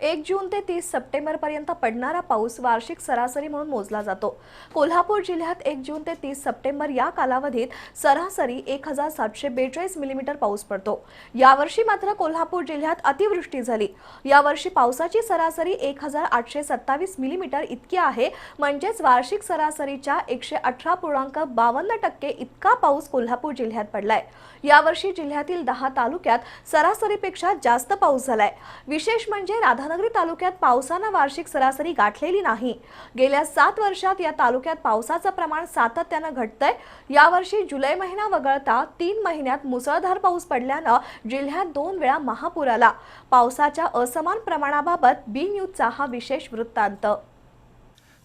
1 जून ते 30 सप्टेंबरपर्यंत पडणारा पाऊस वार्षिक सरासरी म्हणून मोजला जातो। कोल्हापूर जिल्ह्यात 1 जून ते 30 सप्टेंबर या कालावधीत सरासरी 1742 मिलीमीटर पाऊस पडतो। यावर्षी मात्र कोल्हापूर जिल्ह्यात अतिवृष्टी झाली। यावर्षी पावसाची सरासरी 1827 मिलीमीटर इतकी आहे, म्हणजेच वार्षिक सरासरीच्या 118.52% इतका पाऊस कोल्हापूर जिल्ह्यात पडलाय। यावर्षी जिल्ह्यातील 10 तालुक्यात सरासरीपेक्षा जास्त पाऊस झालाय। विशेष म्हणजे राधानगरी तालुक्यात पावसाने वार्षिक सरासरी गाठलेली नाही। गेल्या 7 वर्षात या तालुक्यात पावसाचं प्रमाण सातत्याने घटतंय। यावर्षी जुलै महिना वगळता 3 महिन्यात मुसळधार पाऊस पडल्याने जिल्ह्यात 2 वेळा महापूर आला। पावसाच्या असमान प्रमाणाबाबत बी न्यूजचा हा विशेष वृत्तांत।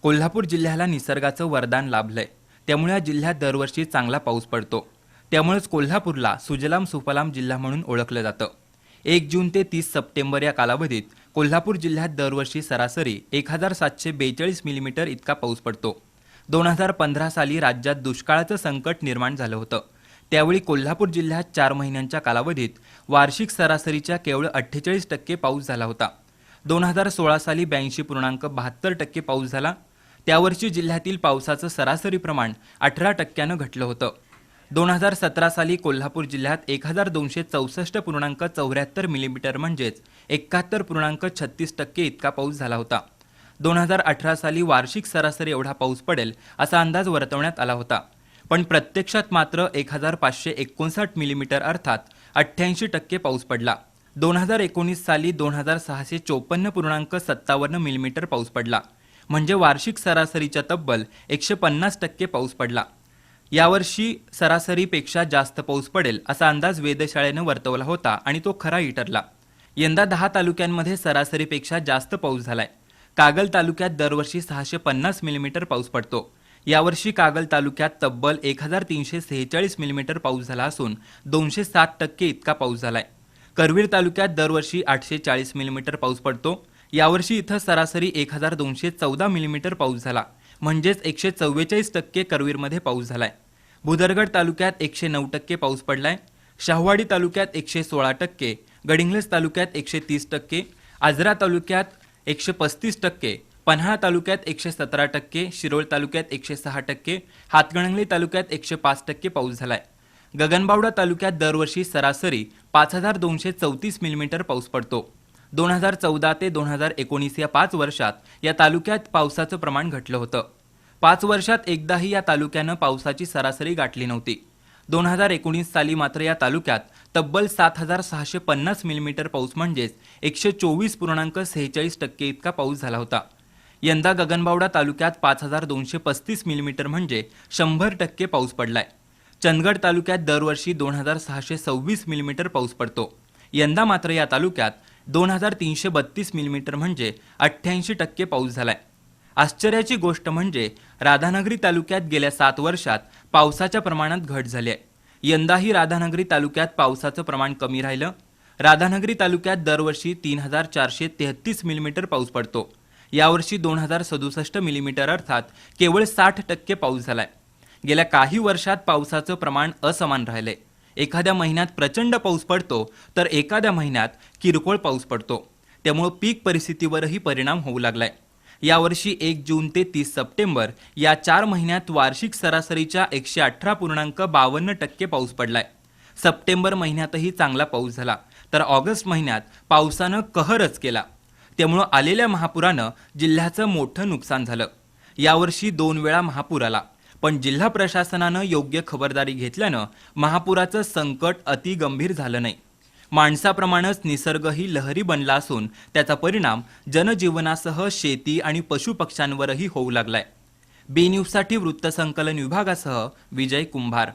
कोल्हापूर जिल्ह्याला निसर्गाचं वरदान लाभलंय, त्यामुळे या जिल्ह्यात दरवर्षी चांगला पाऊस पडतो। त्यामुळेच कोल्हापूरला सुजलाम सुफलाम जिल्हा म्हणून ओळखलं जातं। 1 जून ते 30 सप्टेंबर या कालावधीत कोल्हापूर जिल्ह्यात दरवर्षी सरासरी 1742 मिलीमीटर इतका पाऊस पडतो। 2015 साली राज्यात दुष्काळाचं संकट निर्माण झालं होतं। त्यावेळी कोल्हापूर जिल्ह्यात 4 महिन्यांच्या कालावधीत वार्षिक सरासरीच्या केवळ 48% पाऊस झाला होता। 2016 साली 82.72% पाऊस झाला। त्यावर्षी जिल्ह्यातील पावसाचं सरासरी प्रमाण 18%नं घटलं होतं। 2017 साली कोल्हापूर जिल्ह्यात 1264.74 मिलीमीटर म्हणजेच 71.36% इतका पाऊस झाला होता। 2018 साली वार्षिक सरासरी एवढा पाऊस पडेल असा अंदाज वर्तवण्यात आला होता, पण प्रत्यक्षात मात्र 1559 मिलीमीटर अर्थात 88% पाऊस पडला। 2019 साली 2654.57 मिलीमीटर पाऊस पडला, म्हणजे वार्षिक सरासरीच्या तब्बल 150% पाऊस पडला। यावर्षी सरासरीपेक्षा जास्त पाऊस पडेल असा अंदाज वेधशाळेनं वर्तवला होता आणि तो खराही ठरला। यंदा 10 तालुक्यांमध्ये सरासरीपेक्षा जास्त पाऊस झालाय। कागल तालुक्यात दरवर्षी 650 मिलीमीटर पाऊस पडतो। यावर्षी कागल तालुक्यात तब्बल 1346 मिलीमीटर पाऊस झाला असून 207% इतका पाऊस झालाय। करवीर तालुक्यात दरवर्षी 840 मिलीमीटर पाऊस पडतो। यावर्षी इथं सरासरी 1214 मिलीमीटर पाऊस झाला, म्हणजेच 144% करवीरमध्ये पाऊस झालाय। भुदरगड तालुक्यात 109% पाऊस पडलाय। शाहूवाडी तालुक्यात 116%, गडिंग्लज तालुक्यात 130%, आजरा तालुक्यात 135%, पन्हाळा तालुक्यात 117%, शिरोळ तालुक्यात 106%, हातकणंगले तालुक्यात 105% पाऊस झालाय। गगनबावडा तालुक्यात दरवर्षी सरासरी 5234 मिलीमीटर पाऊस पडतो। 2014 ते 2019 या 5 वर्षात या तालुक्यात पावसाचं प्रमाण घटलं होतं। 5 वर्षात एकदाही या तालुक्यानं पावसाची सरासरी गाठली नव्हती। 2019 साली मात्र या तालुक्यात तब्बल 7650 मिलीमीटर पाऊस म्हणजेच 124.46% इतका पाऊस झाला होता। यंदा गगनबावडा तालुक्यात 5235 मिलीमीटर म्हणजे 100% पाऊस पडलाय। चंदगड तालुक्यात दरवर्षी 2626 मिलीमीटर पाऊस पडतो। यंदा मात्र या तालुक्यात 2332 मिलीमीटर म्हणजे 88% पाऊस झालाय। आश्चर्याची गोष्ट म्हणजे राधानगरी तालुक्यात गेल्या 7 वर्षात पावसाच्या प्रमाणात घट झाली आहे। यंदाही राधानगरी तालुक्यात पावसाचं प्रमाण कमी राहिलं। राधानगरी तालुक्यात दरवर्षी 3433 मिलीमीटर पाऊस पडतो। यावर्षी 2067 मिलीमीटर अर्थात केवळ 60% पाऊस झालाय। गेल्या काही वर्षात पावसाचं प्रमाण असमान राहिलंय। एखाद्या महिन्यात प्रचंड पाऊस पडतो तर एखाद्या महिन्यात किरकोळ पाऊस पडतो, त्यामुळे पीक परिस्थितीवरही परिणाम होऊ लागलाय। यावर्षी 1 जून ते 30 सप्टेंबर या 4 महिन्यात वार्षिक सरासरीच्या 118.52% पाऊस पडलाय। सप्टेंबर महिन्यातही चांगला पाऊस झाला, तर ऑगस्ट महिन्यात पावसानं कहरच केला। त्यामुळे आलेल्या महापुरानं जिल्ह्याचं मोठं नुकसान झालं। यावर्षी 2 वेळा महापूर आला, पण जिल्हा प्रशासनानं योग्य खबरदारी घेतल्यानं महापुराचं संकट अति गंभीर झालं नाही। माणसाप्रमाणेच निसर्गही लहरी बनला असून त्याचा परिणाम जनजीवनासह शेती आणि पशुपक्ष्यांवरही होऊ लागलाय। बी न्यूजसाठी वृत्तसंकलन विभागासह विजय कुंभार।